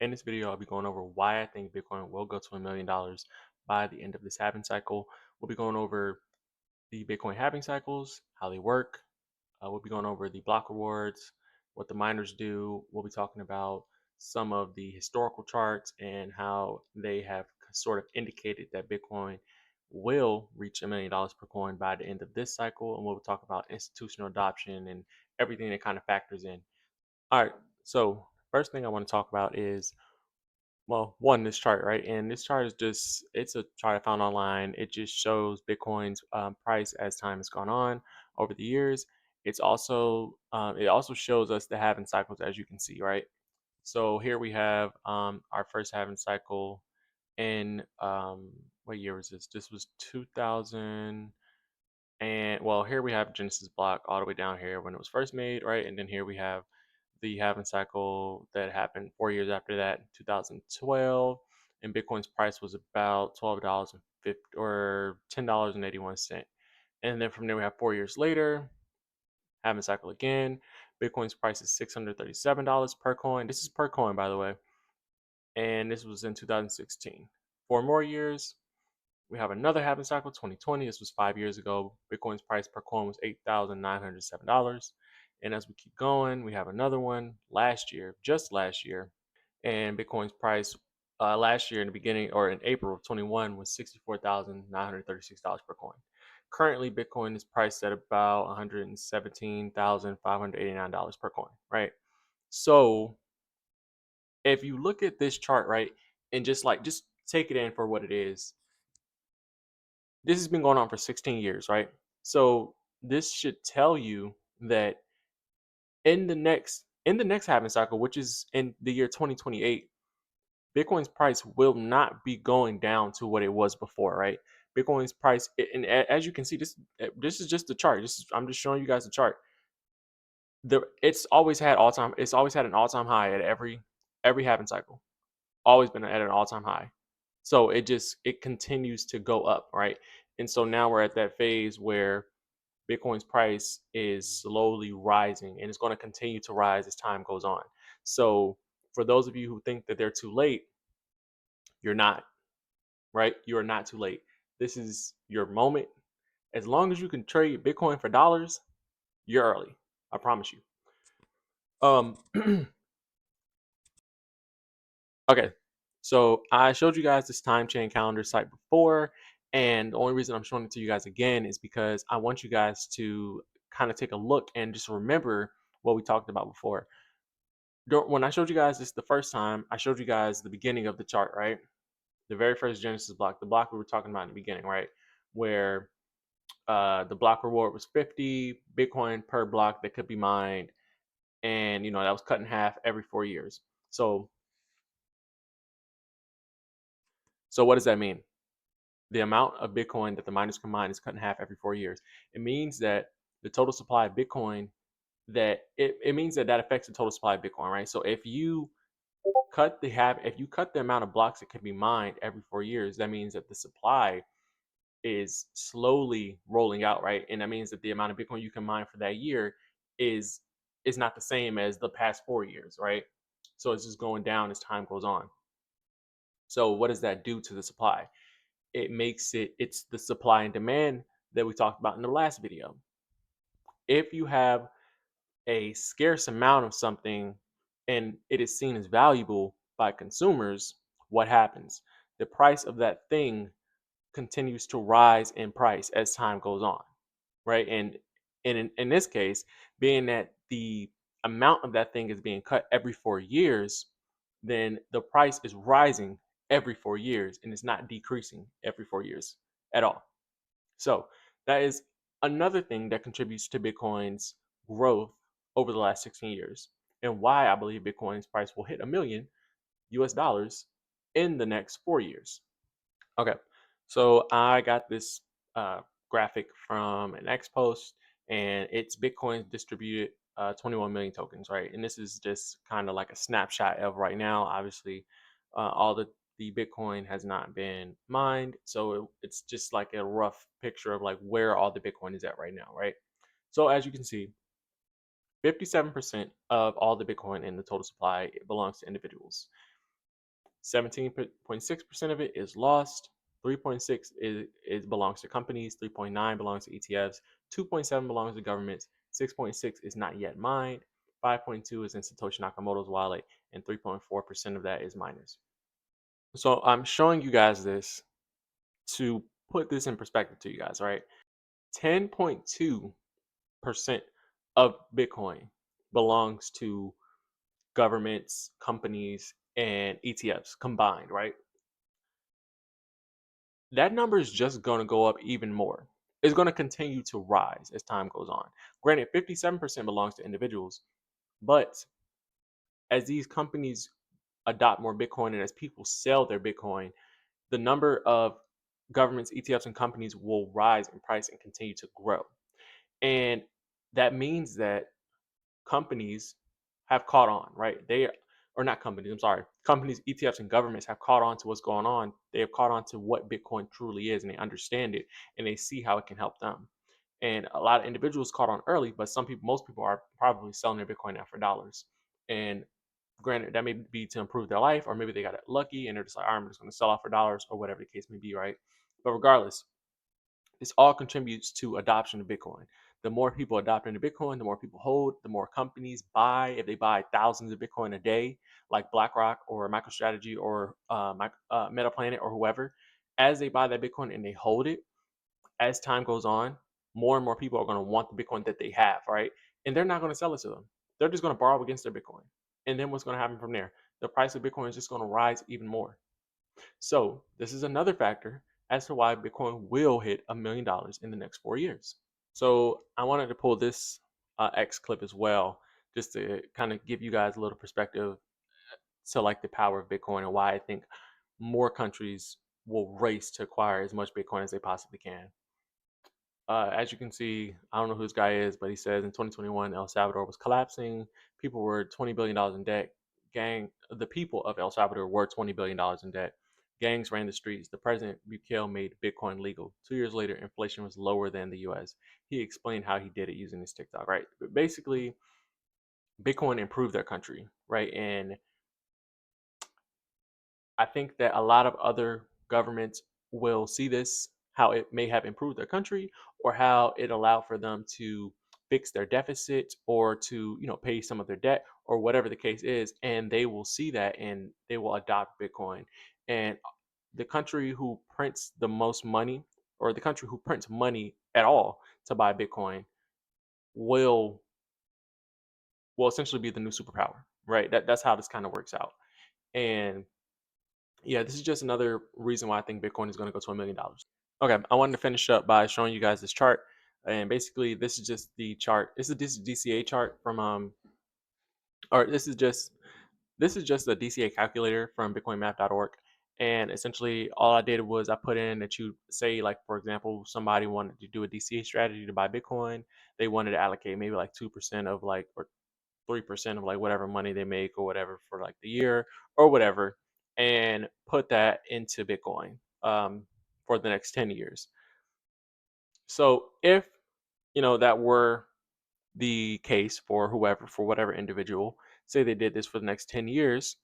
In this video, I'll be going over why I think Bitcoin will go to $1 million by the end of this halving cycle. We'll be going over the Bitcoin halving cycles, how they work. We'll be going over the block rewards, what the miners do. We'll be talking about some of the historical charts and how they have sort of indicated that Bitcoin will reach $1 million per coin by the end of this cycle. And we'll talk about institutional adoption and everything that kind of factors in. All right. So, first thing I want to talk about is, well, one, this chart, right? And this chart is just, it's a chart I found online. It just shows Bitcoin's price as time has gone on over the years. It also shows us the halving cycles, as you can see, right? So here we have our first halving cycle in, what year was this? This was 2000. And well, here we have Genesis block all the way down here when it was first made, right? And then here we have the halving cycle that happened 4 years after that, in 2012, and Bitcoin's price was about $12.50 or $10.81. And then from there we have 4 years later, halving cycle again. Bitcoin's price is $637 per coin. This is per coin, by the way, and this was in 2016. 4 more years, we have another halving cycle, 2020. This was 5 years ago. Bitcoin's price per coin was $8,907. And as we keep going, we have another one last year, just last year. And Bitcoin's price last year in the beginning or in April of 21 was $64,936 per coin. Currently, Bitcoin is priced at about $117,589 per coin, right? So if you look at this chart, right, and just take it in for what it is, this has been going on for 16 years, right? So this should tell you that in the next halving cycle, which is in the year 2028, Bitcoin's price will not be going down to what it was before, right? Bitcoin's price, and as you can see, this is just the chart. I'm just showing you guys the chart. It's always had an all time high at every halving cycle. Always been at an all time high. So it continues to go up, right? And so now we're at that phase where Bitcoin's price is slowly rising and it's going to continue to rise as time goes on. So for those of you who think that they're too late, you're not, right? You are not too late. This is your moment. As long as you can trade Bitcoin for dollars, you're early. I promise you. Um okay. So I showed you guys this time chain calendar site before, and the only reason I'm showing it to you guys again is because I want you guys to kind of take a look and just remember what we talked about before. When I showed you guys this the first time, I showed you guys the beginning of the chart, right? The very first Genesis block, the block we were talking about in the beginning, right? Where the block reward was 50 Bitcoin per block that could be mined, and that was cut in half every 4 years. So what does that mean? The amount of Bitcoin that the miners can mine is cut in half every 4 years. It means that the total supply of Bitcoin it means that affects the total supply of Bitcoin, right? So if you if you cut the amount of blocks that can be mined every 4 years, that means that the supply is slowly rolling out, right? And that means that the amount of Bitcoin you can mine for that year is is not the same as the past 4 years, right? So it's just going down as time goes on. So what does that do to the supply? It's the supply and demand that we talked about in the last video. If you have a scarce amount of something and it is seen as valuable by consumers, what happens? The price of that thing continues to rise in price as time goes on, right? And in this case, being that the amount of that thing is being cut every 4 years, then the price is rising every 4 years and it's not decreasing every 4 years at all. So that is another thing that contributes to Bitcoin's growth over the last 16 years and why I believe Bitcoin's price will hit $1 million US in the next 4 years. Okay, so I got this graphic from an X post, and it's Bitcoin distributed 21 million tokens, right? And this is just kind of like a snapshot of right now. Obviously, all the Bitcoin has not been mined, so it's just like a rough picture of like where all the Bitcoin is at right now, right? So as you can see, 57% of all the Bitcoin in the total supply belongs to individuals. 17.6% of it is lost. 3.6 is belongs to companies. 3.9 belongs to ETFs. 2.7 belongs to governments. 6.6 is not yet mined. 5.2 is in Satoshi Nakamoto's wallet, and 3.4% of that is miners. So I'm showing you guys this to put this in perspective to you guys, right? 10.2% of Bitcoin belongs to governments, companies, and ETFs combined, right? That number is just going to go up even more. It's going to continue to rise as time goes on. Granted, 57% belongs to individuals, but as these companies adopt more Bitcoin and as people sell their Bitcoin, the number of governments, ETFs, and companies will rise in price and continue to grow. And that means that companies have caught on, right? Or not companies, I'm sorry. Companies, ETFs, and governments have caught on to what's going on. They have caught on to what Bitcoin truly is, and they understand it, and they see how it can help them. And a lot of individuals caught on early, but most people are probably selling their Bitcoin now for dollars. And granted, that may be to improve their life, or maybe they got it lucky and they're just like, all right, I'm just going to sell off for dollars, or whatever the case may be, right? But regardless, this all contributes to adoption of Bitcoin. The more people adopt into Bitcoin, the more people hold, the more companies buy. If they buy thousands of Bitcoin a day, like BlackRock or MicroStrategy or MetaPlanet or whoever, as they buy that Bitcoin and they hold it, as time goes on, more and more people are going to want the Bitcoin that they have, right? And they're not going to sell it to them. They're just going to borrow against their Bitcoin. And then what's going to happen from there? The price of Bitcoin is just going to rise even more. So this is another factor as to why Bitcoin will hit $1 million in the next 4 years. So I wanted to pull this X clip as well, just to kind of give you guys a little perspective to like the power of Bitcoin and why I think more countries will race to acquire as much Bitcoin as they possibly can. As you can see, I don't know who this guy is, but he says in 2021, El Salvador was collapsing. People were $20 billion in debt. The people of El Salvador were $20 billion in debt. Gangs ran the streets. The president Bukele made Bitcoin legal. 2 years later, inflation was lower than the U.S. He explained how he did it using his TikTok, right? But basically, Bitcoin improved their country, right? And I think that a lot of other governments will see this, how it may have improved their country or how it allowed for them to fix their deficit or to, pay some of their debt or whatever the case is. And they will see that and they will adopt Bitcoin. And the country who prints the most money or the country who prints money at all to buy Bitcoin will essentially be the new superpower, right? That's how this kind of works out. And yeah, this is just another reason why I think Bitcoin is going to go to $1 million. Okay, I wanted to finish up by showing you guys this chart, and basically this is just the chart. This is DCA chart from or this is just a DCA calculator from BitcoinMap.org, and essentially all I did was I put in that you say like for example somebody wanted to do a DCA strategy to buy Bitcoin, they wanted to allocate maybe like 2% of like or 3% of like whatever money they make or whatever for like the year or whatever, and put that into Bitcoin for the next 10 years. So if that were the case for whatever individual, say they did this for the next 10 years,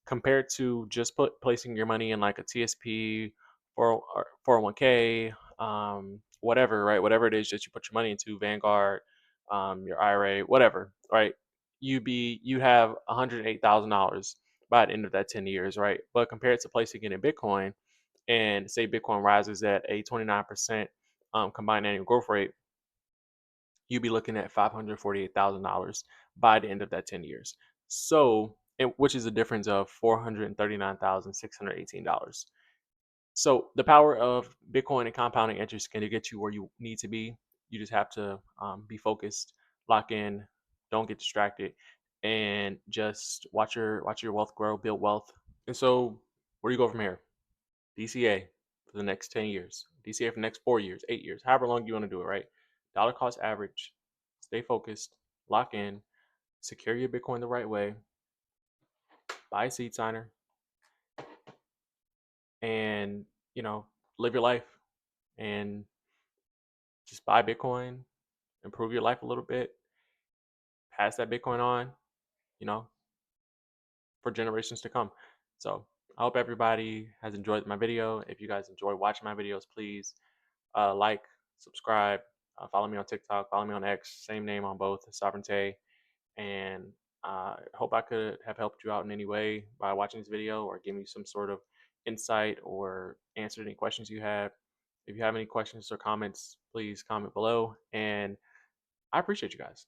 compared to just placing your money in like a TSP or 401k, whatever, right? Whatever it is that you put your money into, Vanguard, your IRA, whatever, right? You have $108,000 by the end of that 10 years, right? But compared to placing it in Bitcoin, and say Bitcoin rises at a 29% combined annual growth rate, you'd be looking at $548,000 by the end of that 10 years. So, which is a difference of $439,618. So, the power of Bitcoin and compounding interest can get you where you need to be. You just have to be focused, lock in, don't get distracted, and just watch your wealth grow, build wealth. And so, where do you go from here? DCA for the next 10 years, DCA for the next 4 years, 8 years, however long you want to do it, right? Dollar cost average, stay focused, lock in, secure your Bitcoin the right way, buy a seed signer, and, live your life and just buy Bitcoin, improve your life a little bit, pass that Bitcoin on, you know, for generations to come. So I hope everybody has enjoyed my video. If you guys enjoy watching my videos, please like, subscribe, follow me on TikTok, follow me on X, same name on both, Sovereignty. And hope I could have helped you out in any way by watching this video or giving you some sort of insight or answered any questions you have. If you have any questions or comments, please comment below. And I appreciate you guys.